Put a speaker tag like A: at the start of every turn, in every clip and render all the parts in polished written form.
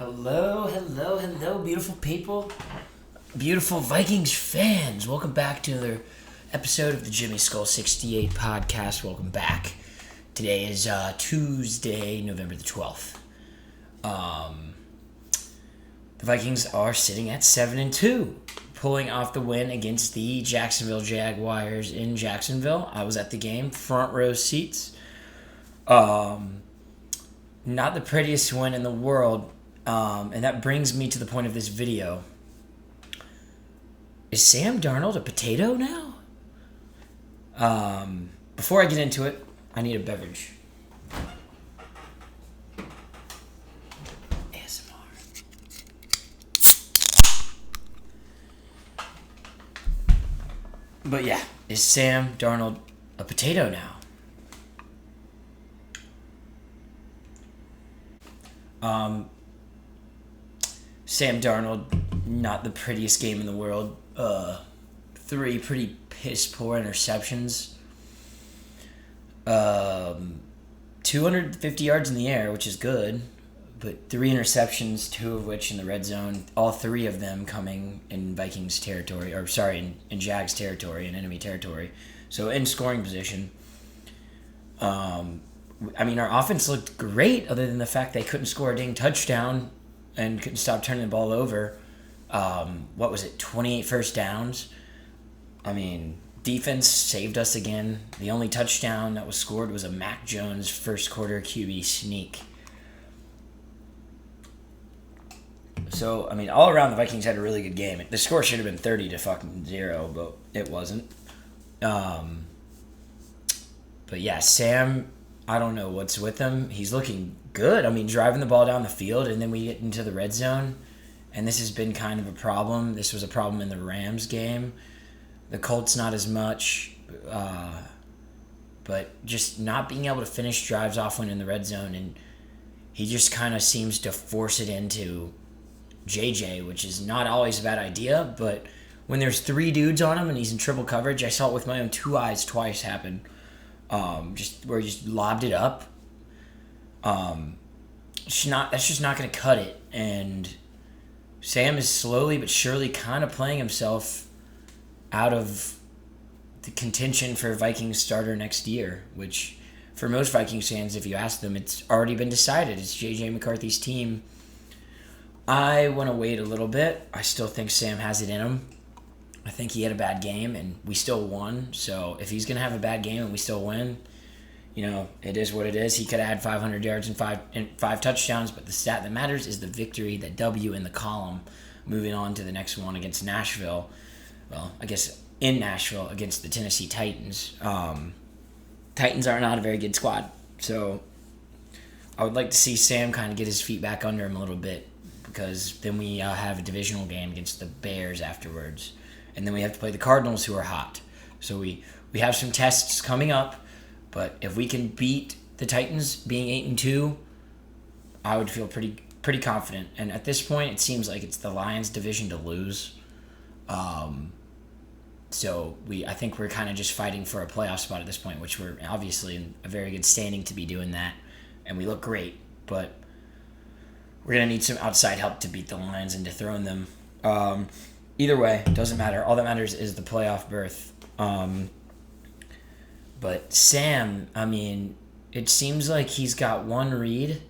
A: Hello, hello, hello, beautiful people, beautiful Vikings fans. Welcome back to another episode of the Jimmy Skull 68 podcast. Welcome back. Today is Tuesday, November the 12th. The Vikings are sitting at 7-2, pulling off the win against the Jacksonville Jaguars in Jacksonville. I was at the game, front row seats. Not the prettiest win in the world. And that brings me to the point of this video. Is Sam Darnold a potato now? Before I get into it, I need a beverage. ASMR. But yeah, is Sam Darnold a potato now? Sam Darnold, not the prettiest game in the world. 3 pretty piss-poor interceptions. 250 yards in the air, which is good. But 3 interceptions, 2 of which in the red zone. All 3 of them coming in Vikings territory. In Jags territory, in enemy territory. So in scoring position. Our offense looked great other than the fact they couldn't score a dang touchdown and couldn't stop turning the ball over. 28 first downs? Defense saved us again. The only touchdown that was scored was a Mac Jones first quarter QB sneak. So, all around the Vikings had a really good game. The score should have been 30-0, but it wasn't. But yeah, Sam, I don't know what's with him. He's looking good. Driving the ball down the field, and then we get into the red zone, and this has been kind of a problem. This was a problem in the Rams game. The Colts not as much, but just not being able to finish drives off when in the red zone, and he just kind of seems to force it into JJ, which is not always a bad idea, but when there's 3 dudes on him and he's in triple coverage, I saw it with my own 2 eyes twice happen. Where he just lobbed it up. That's just not going to cut it. And Sam is slowly but surely kind of playing himself out of the contention for Vikings starter next year, which for most Vikings fans, if you ask them, it's already been decided. It's J.J. McCarthy's team. I want to wait a little bit. I still think Sam has it in him. I think he had a bad game, and we still won. So if he's going to have a bad game and we still win, it is what it is. He could have had 500 yards and five touchdowns, but the stat that matters is the victory, that W in the column, moving on to the next one against Nashville. Well, I guess in Nashville against the Tennessee Titans. Titans are not a very good squad. So I would like to see Sam kind of get his feet back under him a little bit, because then we have a divisional game against the Bears afterwards. And then we have to play the Cardinals, who are hot. So we have some tests coming up, but if we can beat the Titans being 8-2, I would feel pretty confident. And at this point, it seems like it's the Lions' division to lose. So I think we're kind of just fighting for a playoff spot at this point, which we're obviously in a very good standing to be doing that. And we look great, but we're going to need some outside help to beat the Lions and dethrone them. Either way, doesn't matter. All that matters is the playoff berth. But Sam, it seems like he's got one read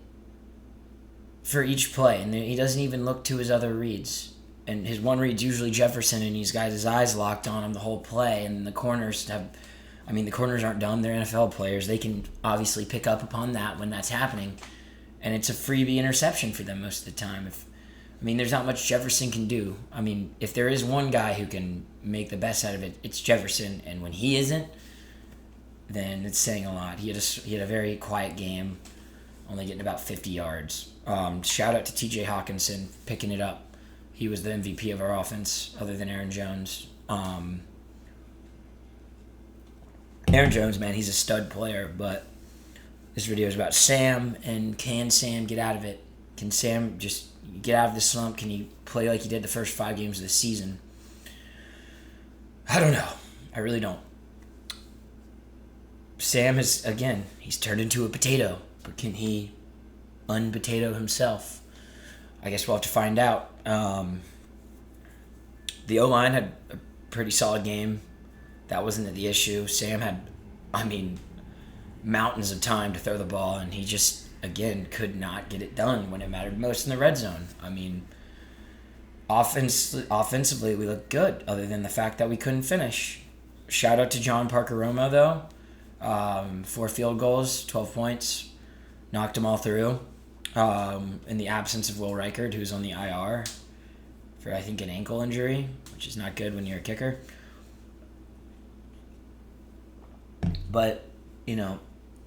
A: for each play, and he doesn't even look to his other reads. And his one read's usually Jefferson, and he's got his eyes locked on him the whole play. And the corners the corners aren't dumb. They're NFL players. They can obviously pick up upon that when that's happening. And it's a freebie interception for them most of the time. There's not much Jefferson can do. If there is one guy who can make the best out of it, it's Jefferson. And when he isn't, then it's saying a lot. He had a very quiet game, only getting about 50 yards. Shout out to T.J. Hawkinson picking it up. He was the MVP of our offense, other than Aaron Jones. Aaron Jones, man, he's a stud player. But this video is about Sam, and can Sam get out of it? Can Sam just get out of the slump? Can he play like he did the first 5 games of the season? I don't know. I really don't. Sam he's turned into a potato, but can he unpotato himself? I guess we'll have to find out. The O-line had a pretty solid game. That wasn't the issue. Sam had, mountains of time to throw the ball, and he just, again, could not get it done when it mattered most in the red zone. Offensively, we looked good, other than the fact that we couldn't finish. Shout out to John Parker Roma, though. 4 field goals, 12 points. Knocked them all through. In the absence of Will Reichard, who's on the IR for, I think, an ankle injury, which is not good when you're a kicker. But,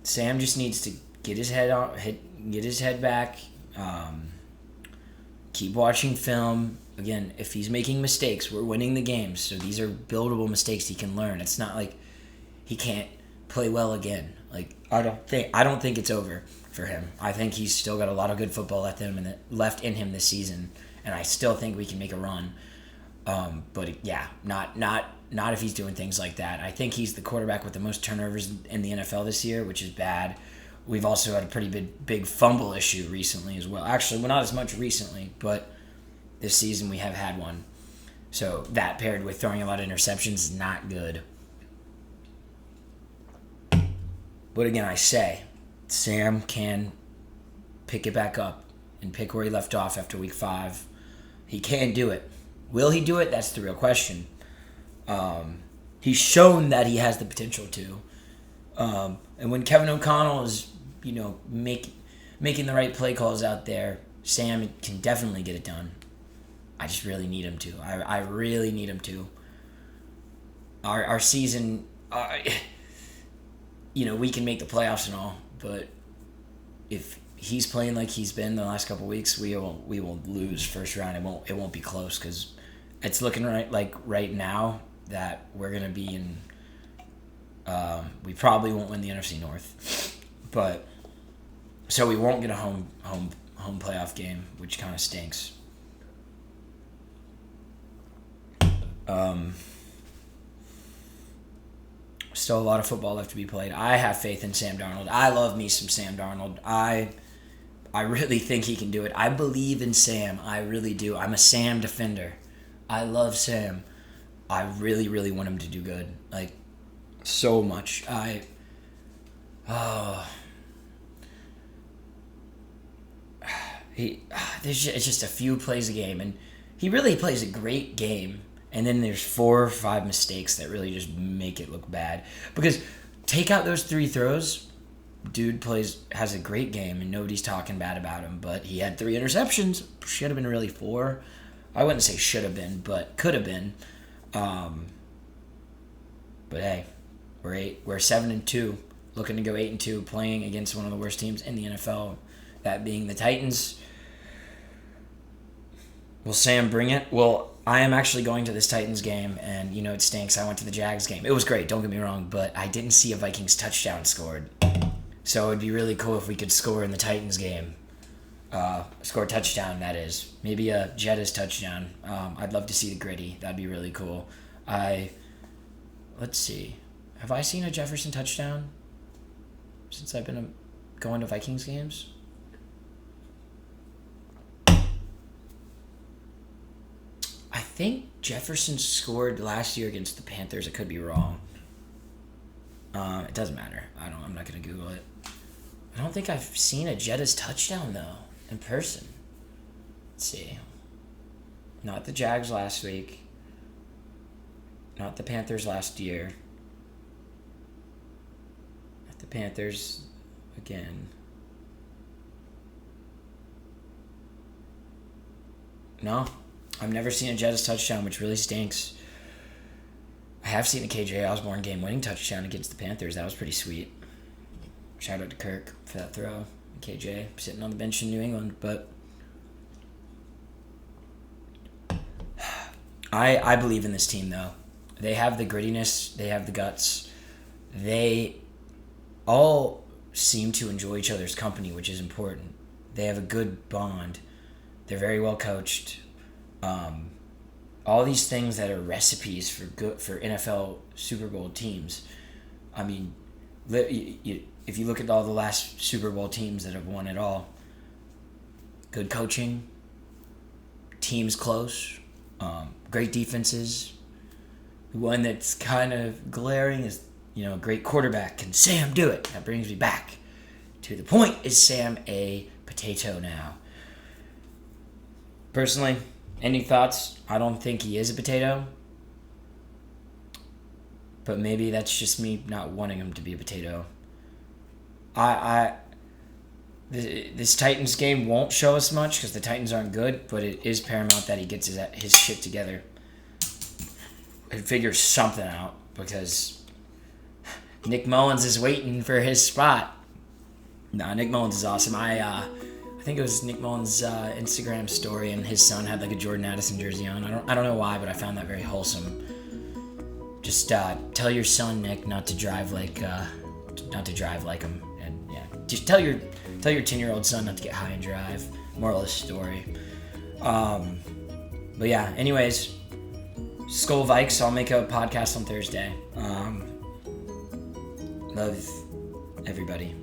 A: Sam just needs to get his head back, keep watching film. Again, if he's making mistakes, we're winning the games, so these are buildable mistakes he can learn. It's not like he can't play well again. I don't think it's over for him. I think he's still got a lot of good football left in him this season, and I still think we can make a run. But yeah, not if he's doing things like that. I think he's the quarterback with the most turnovers in the NFL this year, which is bad. We've also had a pretty big fumble issue recently as well. Actually, well, not as much recently, but this season we have had one. So that paired with throwing a lot of interceptions is not good. But again, I say, Sam can pick it back up and pick where he left off after week 5. He can do it. Will he do it? That's the real question. He's shown that he has the potential to. And when Kevin O'Connell is, making the right play calls out there, Sam can definitely get it done. I just really need him to. I really need him to. Our season, we can make the playoffs and all, but if he's playing like he's been the last couple of weeks, we will lose first round. It won't be close because it's looking right now that we're gonna be in. We probably won't win the NFC North, but so we won't get a home playoff game, which kind of stinks. Still a lot of football left to be played. I have faith in Sam Darnold. I love me some Sam Darnold. I really think he can do it. I believe in Sam. I really do. I'm a Sam defender. I love Sam. I really, really want him to do good. So much. It's just a few plays a game, and he really plays a great game. And then there's 4 or 5 mistakes that really just make it look bad. Because take out those 3 throws, dude has a great game, and nobody's talking bad about him. But he had 3 interceptions. Should have been really 4. I wouldn't say should have been, but could have been. But hey, we're 7-2, looking to go 8-2, playing against one of the worst teams in the NFL, that being the Titans. Will Sam bring it? Well, I am actually going to this Titans game, and it stinks. I went to the Jags game. It was great, don't get me wrong, but I didn't see a Vikings touchdown scored. So it would be really cool if we could score in the Titans game. Score a touchdown, that is. Maybe a Jetta's touchdown. I'd love to see the gritty. That'd be really cool. Let's see. Have I seen a Jefferson touchdown since I've been going to Vikings games? I think Jefferson scored last year against the Panthers. I could be wrong. It doesn't matter. I'm not going to Google it. I don't think I've seen a Jetta's touchdown, though, in person. Let's see. Not the Jags last week. Not the Panthers last year. Not the Panthers again. No. I've never seen a Jetta's touchdown, which really stinks. I have seen a KJ Osborne game-winning touchdown against the Panthers. That was pretty sweet. Shout out to Kirk for that throw. KJ sitting on the bench in New England. But I believe in this team, though. They have the grittiness. They have the guts. They all seem to enjoy each other's company, which is important. They have a good bond. They're very well coached. All these things that are recipes for NFL Super Bowl teams. I mean, if you look at all the last Super Bowl teams that have won it all, good coaching, team's close. Great defenses. One that's kind of glaring is, great quarterback. Can Sam do it? That brings me back to the point. Is Sam a potato now? Personally, any thoughts? I don't think he is a potato. But maybe that's just me not wanting him to be a potato. This Titans game won't show us much because the Titans aren't good, but it is paramount that he gets his shit together and figures something out, because Nick Mullins is waiting for his spot. Nah, Nick Mullins is awesome. I think it was Nick Mullins' Instagram story, and his son had like a Jordan Addison jersey on. I don't know why, but I found that very wholesome. Just tell your son, Nick, not to drive like him, and yeah, just tell your 10-year-old son not to get high and drive. Moral of the story. But yeah, anyways, Skull Vikes. I'll make a podcast on Thursday. Love everybody.